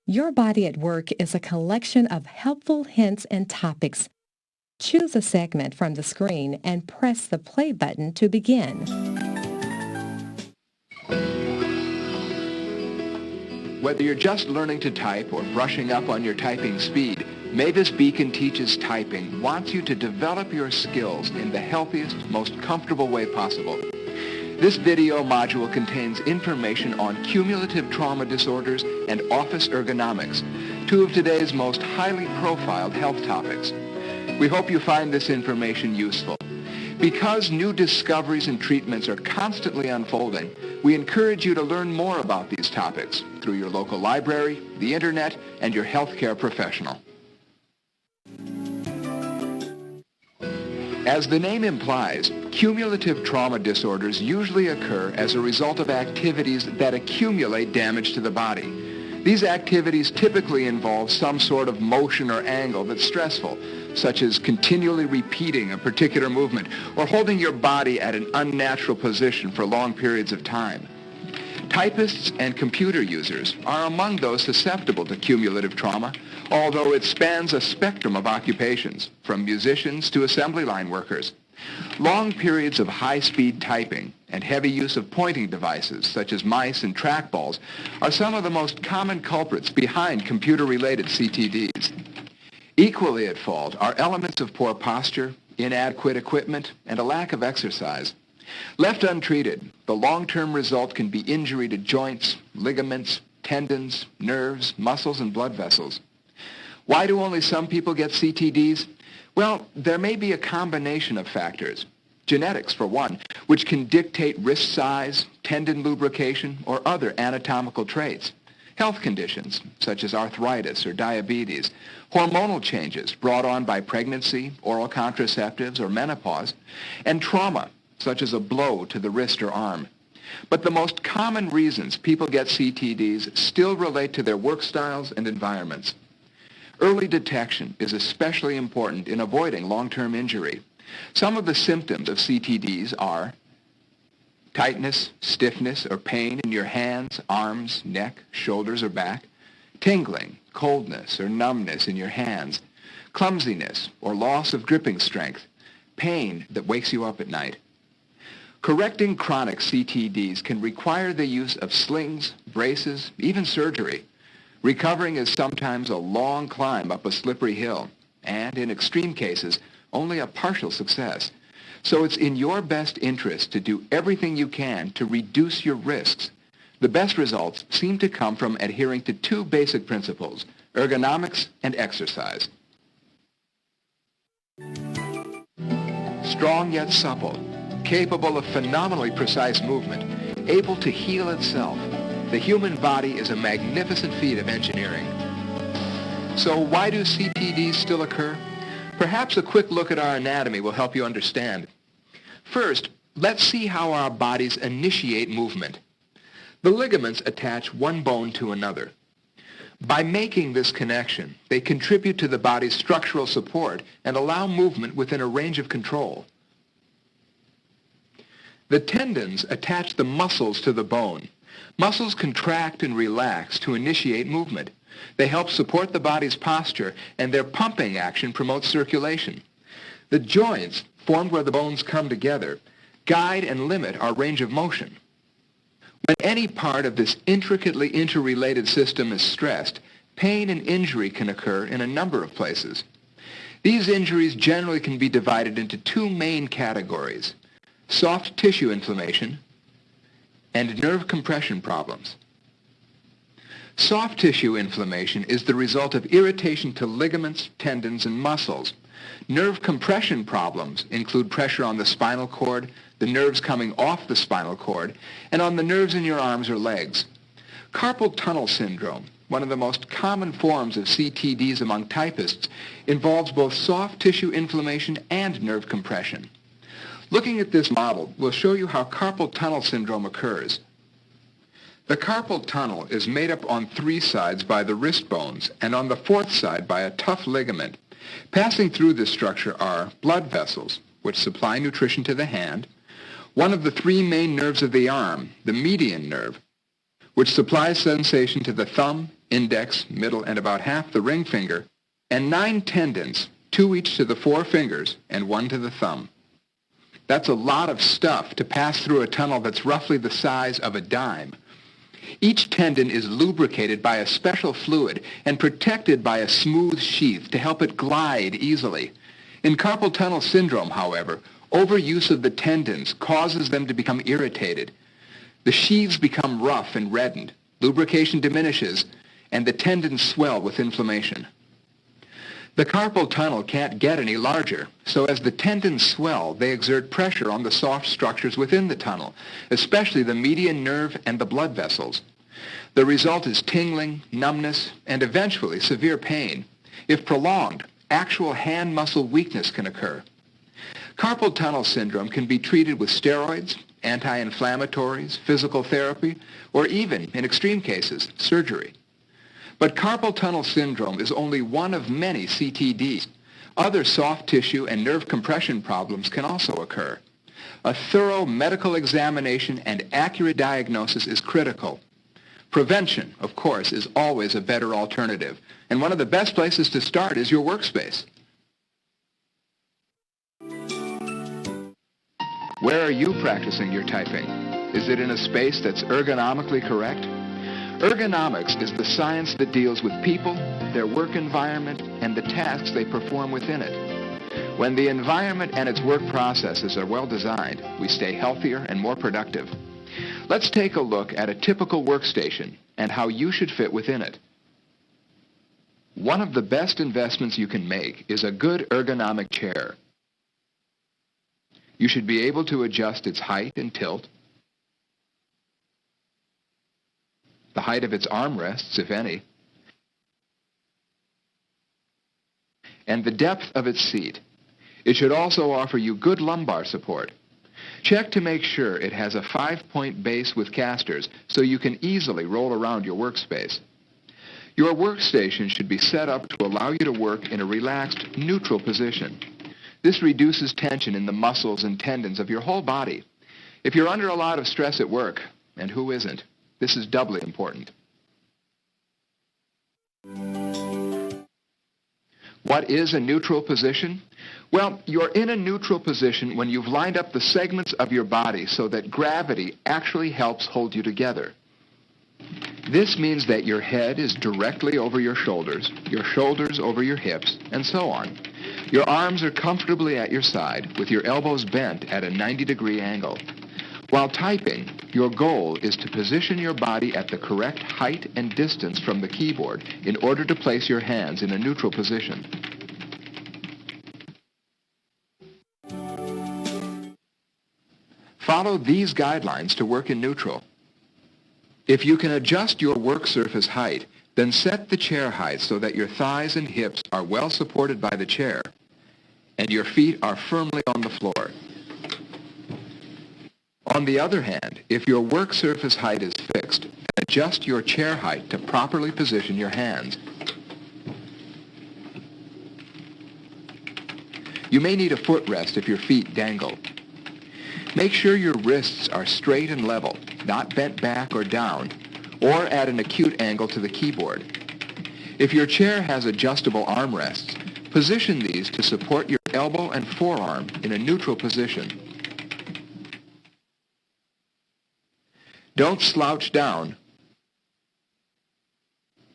Your Body at Work is a collection of helpful hints and topics. Choose a segment from the screen and press the play button to begin. Whether you're just learning to type or brushing up on your typing speed, Mavis Beacon Teaches Typing wants you to develop your skills in the healthiest, most comfortable way possible. This video module contains information on cumulative trauma disorders and office ergonomics, two of today's most highly profiled health topics. We hope you find this information useful. Because new discoveries and treatments are constantly unfolding, we encourage you to learn more about these topics through your local library, the internet, and your healthcare professional. As the name implies, cumulative trauma disorders usually occur as a result of activities that accumulate damage to the body. These activities typically involve some sort of motion or angle that's stressful, such as continually repeating a particular movement or holding your body at an unnatural position for long periods of time. Typists and computer users are among those susceptible to cumulative trauma, although it spans a spectrum of occupations, from musicians to assembly line workers. Long periods of high-speed typing and heavy use of pointing devices, such as mice and trackballs, are some of the most common culprits behind computer-related CTDs. Equally at fault are elements of poor posture, inadequate equipment, and a lack of exercise. Left untreated, the long-term result can be injury to joints, ligaments, tendons, nerves, muscles, and blood vessels. Why do only some people get CTDs? Well, there may be a combination of factors. Genetics, for one, which can dictate wrist size, tendon lubrication, or other anatomical traits. Health conditions, such as arthritis or diabetes. Hormonal changes brought on by pregnancy, oral contraceptives, or menopause. And trauma, such as a blow to the wrist or arm. But the most common reasons people get CTDs still relate to their work styles and environments. Early detection is especially important in avoiding long-term injury. Some of the symptoms of CTDs are tightness, stiffness, or pain in your hands, arms, neck, shoulders, or back, tingling, coldness, or numbness in your hands, clumsiness or loss of gripping strength, pain that wakes you up at night. Correcting chronic CTDs can require the use of slings, braces, even surgery. Recovering is sometimes a long climb up a slippery hill, and in extreme cases, only a partial success. So it's in your best interest to do everything you can to reduce your risks. The best results seem to come from adhering to two basic principles, ergonomics and exercise. Strong yet supple, capable of phenomenally precise movement, able to heal itself. The human body is a magnificent feat of engineering. So why do CTDs still occur? Perhaps a quick look at our anatomy will help you understand. First, let's see how our bodies initiate movement. The ligaments attach one bone to another. By making this connection, they contribute to the body's structural support and allow movement within a range of control. The tendons attach the muscles to the bone. Muscles contract and relax to initiate movement. They help support the body's posture, and their pumping action promotes circulation. The joints, formed where the bones come together, guide and limit our range of motion. When any part of this intricately interrelated system is stressed, pain and injury can occur in a number of places. These injuries generally can be divided into two main categories: soft tissue inflammation and nerve compression problems. Soft tissue inflammation is the result of irritation to ligaments, tendons, and muscles. Nerve compression problems include pressure on the spinal cord, the nerves coming off the spinal cord, and on the nerves in your arms or legs. Carpal tunnel syndrome, one of the most common forms of CTDs among typists, involves both soft tissue inflammation and nerve compression. Looking at this model will show you how carpal tunnel syndrome occurs. The carpal tunnel is made up on three sides by the wrist bones and on the fourth side by a tough ligament. Passing through this structure are blood vessels, which supply nutrition to the hand, one of the three main nerves of the arm, the median nerve, which supplies sensation to the thumb, index, middle, and about half the ring finger, and 9 tendons, 2 each to the 4 fingers and 1 to the thumb. That's a lot of stuff to pass through a tunnel that's roughly the size of a dime. Each tendon is lubricated by a special fluid and protected by a smooth sheath to help it glide easily. In carpal tunnel syndrome, however, overuse of the tendons causes them to become irritated. The sheaths become rough and reddened, lubrication diminishes, and the tendons swell with inflammation. The carpal tunnel can't get any larger, so as the tendons swell, they exert pressure on the soft structures within the tunnel, especially the median nerve and the blood vessels. The result is tingling, numbness, and eventually severe pain. If prolonged, actual hand muscle weakness can occur. Carpal tunnel syndrome can be treated with steroids, anti-inflammatories, physical therapy, or even, in extreme cases, surgery. But carpal tunnel syndrome is only one of many CTDs. Other soft tissue and nerve compression problems can also occur. A thorough medical examination and accurate diagnosis is critical. Prevention, of course, is always a better alternative, and one of the best places to start is your workspace. Where are you practicing your typing? Is it in a space that's ergonomically correct? Ergonomics is the science that deals with people, their work environment, and the tasks they perform within it. When the environment and its work processes are well designed, we stay healthier and more productive. Let's take a look at a typical workstation and how you should fit within it. One of the best investments you can make is a good ergonomic chair. You should be able to adjust its height and tilt, the height of its armrests, if any, and the depth of its seat. It should also offer you good lumbar support. Check to make sure it has a 5-point base with casters so you can easily roll around your workspace. Your workstation should be set up to allow you to work in a relaxed, neutral position. This reduces tension in the muscles and tendons of your whole body. If you're under a lot of stress at work, and who isn't, this is doubly important. What is a neutral position? Well, you're in a neutral position when you've lined up the segments of your body so that gravity actually helps hold you together. This means that your head is directly over your shoulders over your hips, and so on. Your arms are comfortably at your side with your elbows bent at a 90-degree angle. While typing, your goal is to position your body at the correct height and distance from the keyboard in order to place your hands in a neutral position. Follow these guidelines to work in neutral. If you can adjust your work surface height, then set the chair height so that your thighs and hips are well supported by the chair and your feet are firmly on the floor. On the other hand, if your work surface height is fixed, adjust your chair height to properly position your hands. You may need a footrest if your feet dangle. Make sure your wrists are straight and level, not bent back or down, or at an acute angle to the keyboard. If your chair has adjustable armrests, position these to support your elbow and forearm in a neutral position. Don't slouch down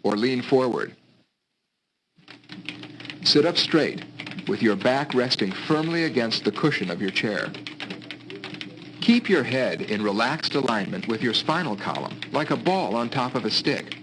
or lean forward. Sit up straight with your back resting firmly against the cushion of your chair. Keep your head in relaxed alignment with your spinal column, like a ball on top of a stick.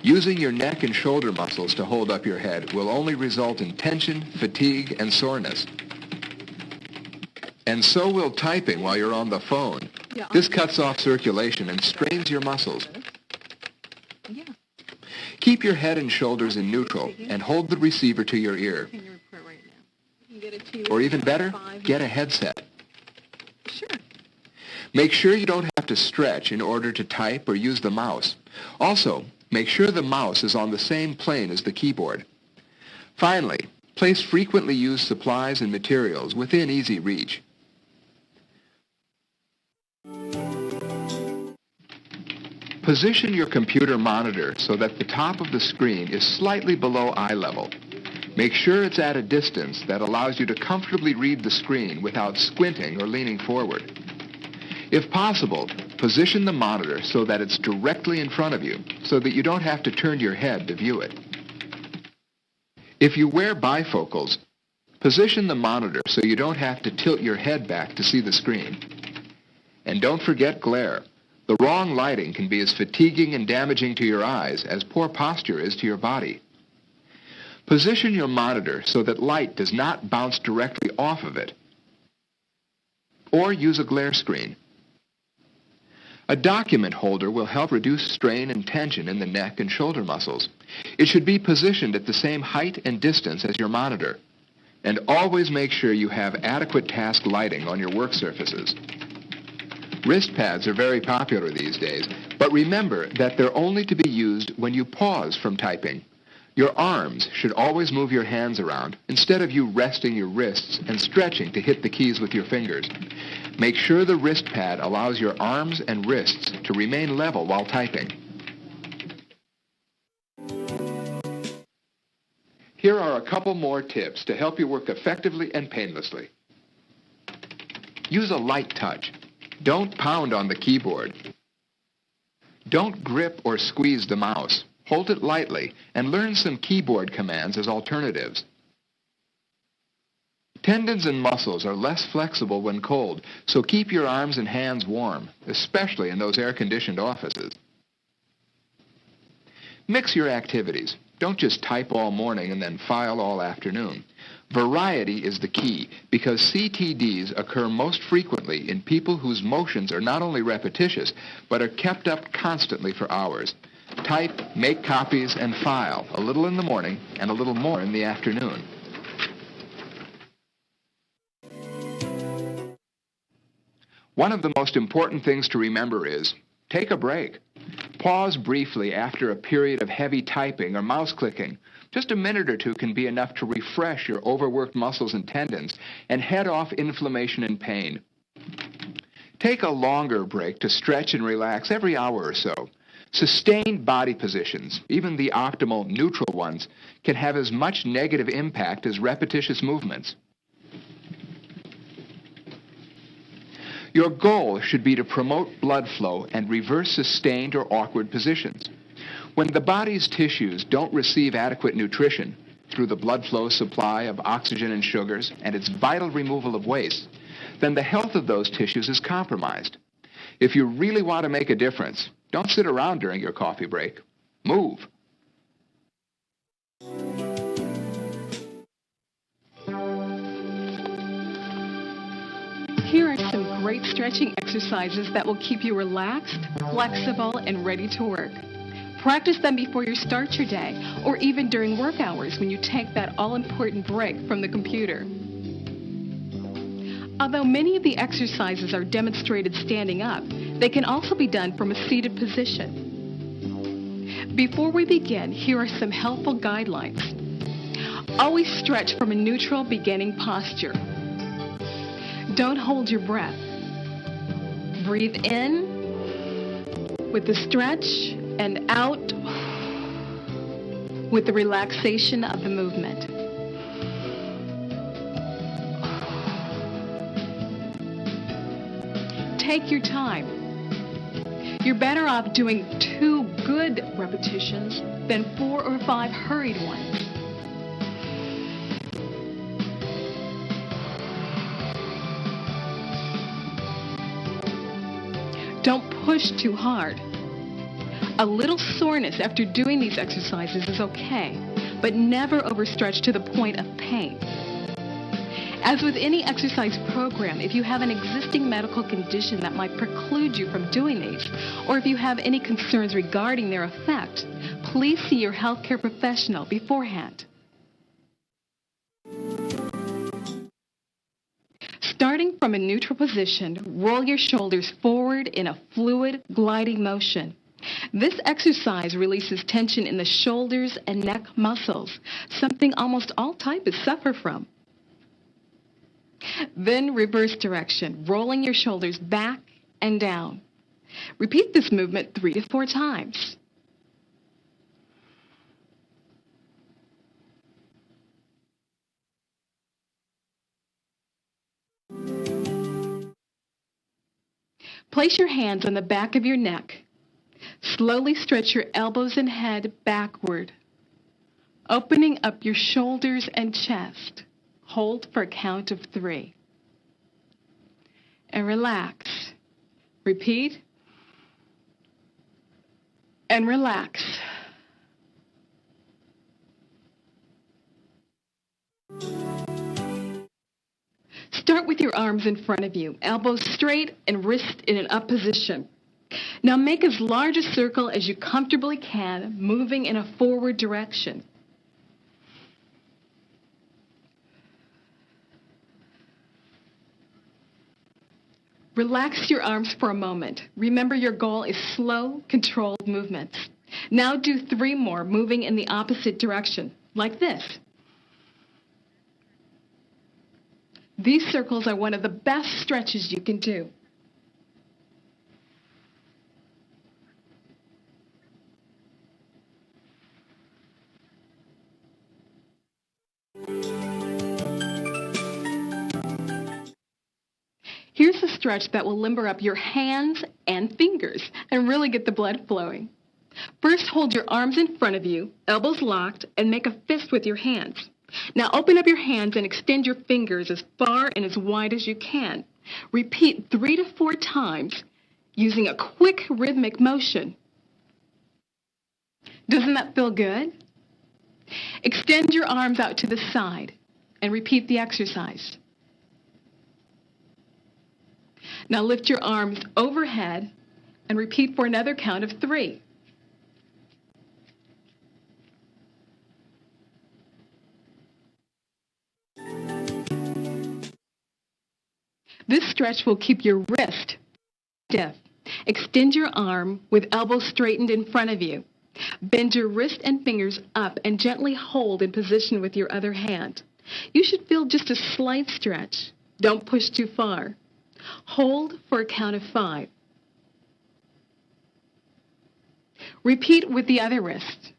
Using your neck and shoulder muscles to hold up your head will only result in tension, fatigue, and soreness. And so will typing while you're on the phone. This cuts off circulation and strains your muscles. Keep your head and shoulders in neutral and hold the receiver to your ear. Or even better, get a headset. Make sure you don't have to stretch in order to type or use the mouse. Also, make sure the mouse is on the same plane as the keyboard. Finally, place frequently used supplies and materials within easy reach. Position your computer monitor so that the top of the screen is slightly below eye level. Make sure it's at a distance that allows you to comfortably read the screen without squinting or leaning forward. If possible, position the monitor so that it's directly in front of you, so that you don't have to turn your head to view it. If you wear bifocals, position the monitor so you don't have to tilt your head back to see the screen. And don't forget glare. The wrong lighting can be as fatiguing and damaging to your eyes as poor posture is to your body. Position your monitor so that light does not bounce directly off of it. Or use a glare screen. A document holder will help reduce strain and tension in the neck and shoulder muscles. It should be positioned at the same height and distance as your monitor. And always make sure you have adequate task lighting on your work surfaces. Wrist pads are very popular these days, but remember that they're only to be used when you pause from typing. Your arms should always move your hands around instead of you resting your wrists and stretching to hit the keys with your fingers. Make sure the wrist pad allows your arms and wrists to remain level while typing. Here are a couple more tips to help you work effectively and painlessly. Use a light touch. Don't pound on the keyboard. Don't grip or squeeze the mouse. Hold it lightly and learn some keyboard commands as alternatives. Tendons and muscles are less flexible when cold, so keep your arms and hands warm, especially in those air-conditioned offices. Mix your activities. Don't just type all morning and then file all afternoon. Variety is the key because CTDs occur most frequently in people whose motions are not only repetitious, but are kept up constantly for hours. Type, make copies, and file, a little in the morning and a little more in the afternoon. One of the most important things to remember is, take a break. Pause briefly after a period of heavy typing or mouse clicking. Just a minute or two can be enough to refresh your overworked muscles and tendons and head off inflammation and pain. Take a longer break to stretch and relax every hour or so. Sustained body positions, even the optimal neutral ones, can have as much negative impact as repetitious movements. Your goal should be to promote blood flow and reverse sustained or awkward positions. When the body's tissues don't receive adequate nutrition through the blood flow supply of oxygen and sugars and its vital removal of waste, then the health of those tissues is compromised. If you really want to make a difference, don't sit around during your coffee break. Move. Here are some great stretching exercises that will keep you relaxed, flexible, and ready to work. Practice them before you start your day or even during work hours when you take that all-important break from the computer. Although many of the exercises are demonstrated standing up, they can also be done from a seated position. Before we begin, here are some helpful guidelines. Always stretch from a neutral beginning posture. Don't hold your breath. Breathe in with the stretch and out with the relaxation of the movement. Take your time. You're better off doing 2 good repetitions than 4 or 5 hurried ones. Don't push too hard. A little soreness after doing these exercises is okay, but never overstretch to the point of pain. As with any exercise program, if you have an existing medical condition that might preclude you from doing these, or if you have any concerns regarding their effect, please see your healthcare professional beforehand. Starting from a neutral position, roll your shoulders forward in a fluid, gliding motion. This exercise releases tension in the shoulders and neck muscles, something almost all typists suffer from. Then reverse direction, rolling your shoulders back and down. Repeat this movement 3 to 4 times. Place your hands on the back of your neck. Slowly stretch your elbows and head backward, opening up your shoulders and chest. Hold for a count of 3. And relax. Repeat. And relax. Start with your arms in front of you, elbows straight and wrists in an up position. Now make as large a circle as you comfortably can, moving in a forward direction. Relax your arms for a moment. Remember, your goal is slow, controlled movements. Now do 3 more, moving in the opposite direction, like this. These circles are one of the best stretches you can do. Here's a stretch that will limber up your hands and fingers and really get the blood flowing. First, hold your arms in front of you, elbows locked, and make a fist with your hands. Now open up your hands and extend your fingers as far and as wide as you can. Repeat 3 to 4 times using a quick rhythmic motion. Doesn't that feel good? Extend your arms out to the side and repeat the exercise. Now lift your arms overhead and repeat for another count of 3. This stretch will keep your wrist stiff. Extend your arm with elbows straightened in front of you. Bend your wrist and fingers up and gently hold in position with your other hand. You should feel just a slight stretch. Don't push too far. Hold for a count of 5. Repeat with the other wrist.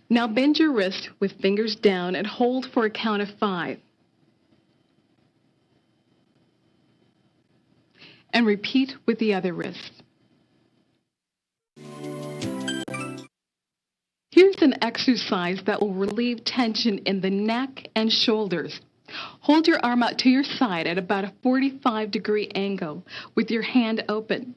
Now bend your wrist with fingers down and hold for a count of 5. And repeat with the other wrist. Here's an exercise that will relieve tension in the neck and shoulders. Hold your arm out to your side at about a 45-degree angle with your hand open.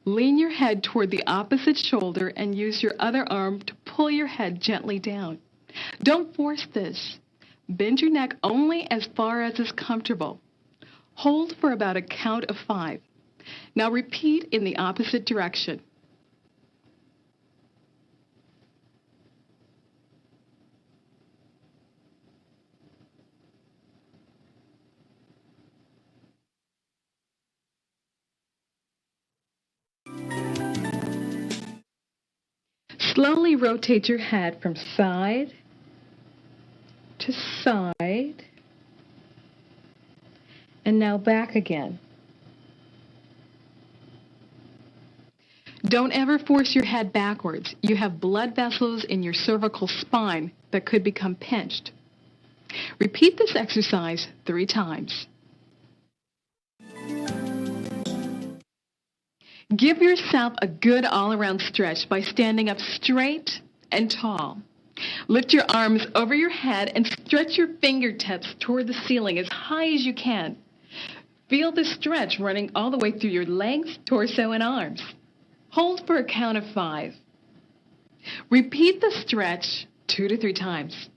Lean your head toward the opposite shoulder and use your other arm to pull your head gently down. Don't force this. Bend your neck only as far as is comfortable. Hold for about a count of 5. Now repeat in the opposite direction. Slowly rotate your head from side to side, and now back again. Don't ever force your head backwards. You have blood vessels in your cervical spine that could become pinched. Repeat this exercise 3 times. Give yourself a good all-around stretch by standing up straight and tall. Lift your arms over your head and stretch your fingertips toward the ceiling as high as you can. Feel the stretch running all the way through your legs, torso, and arms. Hold for a count of 5. Repeat the stretch 2 to 3 times.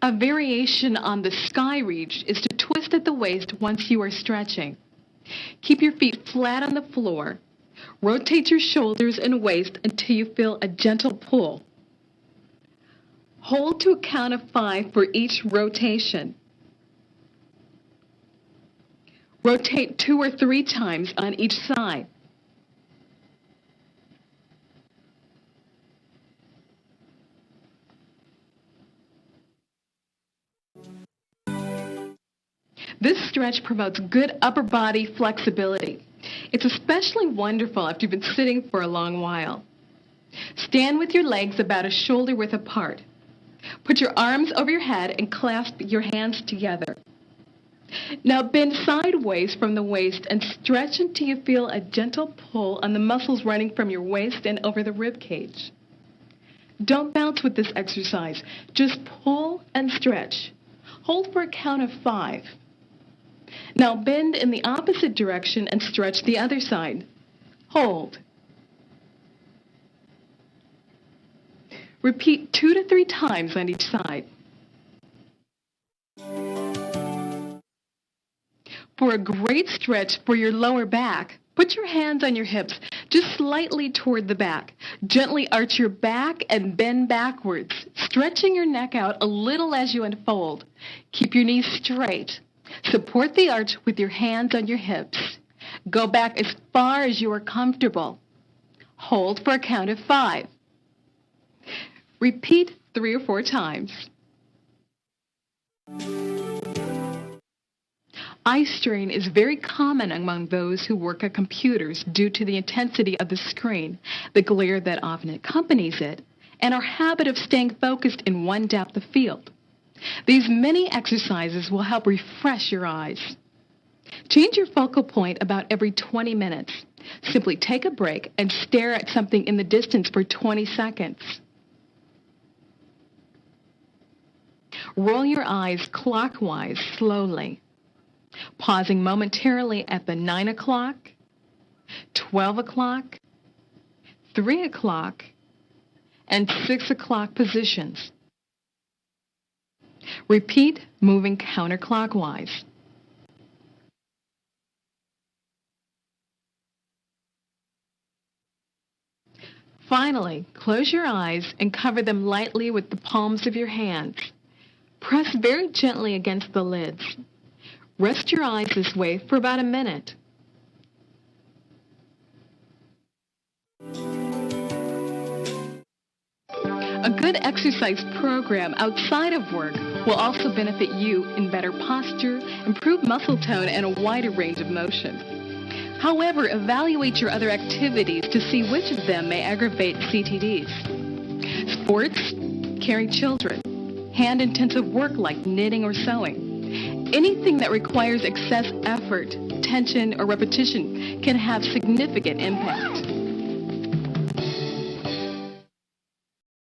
A variation on the sky reach is to twist at the waist once you are stretching. Keep your feet flat on the floor. Rotate your shoulders and waist until you feel a gentle pull. Hold to a count of 5 for each rotation. Rotate 2 or 3 times on each side. This stretch promotes good upper body flexibility. It's especially wonderful after you've been sitting for a long while. Stand with your legs about a shoulder width apart. Put your arms over your head and clasp your hands together. Now bend sideways from the waist and stretch until you feel a gentle pull on the muscles running from your waist and over the rib cage. Don't bounce with this exercise. Just pull and stretch. Hold for a count of 5. Now bend in the opposite direction and stretch the other side. Hold. Repeat 2 to 3 times on each side. For a great stretch for your lower back, put your hands on your hips, just slightly toward the back. Gently arch your back and bend backwards, stretching your neck out a little as you unfold. Keep your knees straight. Support the arch with your hands on your hips. Go back as far as you are comfortable. Hold for a count of 5. Repeat 3 or 4 times. Eye strain is very common among those who work at computers due to the intensity of the screen, the glare that often accompanies it, and our habit of staying focused in one depth of field. These many exercises will help refresh your eyes. Change your focal point about every 20 minutes. Simply take a break and stare at something in the distance for 20 seconds. Roll your eyes clockwise slowly, pausing momentarily at the 9 o'clock, 12 o'clock, 3 o'clock, and 6 o'clock positions. Repeat moving counterclockwise. Finally, close your eyes and cover them lightly with the palms of your hands. Press very gently against the lids. Rest your eyes this way for about a minute. A good exercise program outside of work will also benefit you in better posture, improved muscle tone, and a wider range of motion. However, evaluate your other activities to see which of them may aggravate CTDs. Sports, caring children, hand-intensive work like knitting or sewing. Anything that requires excess effort, tension, or repetition can have significant impact.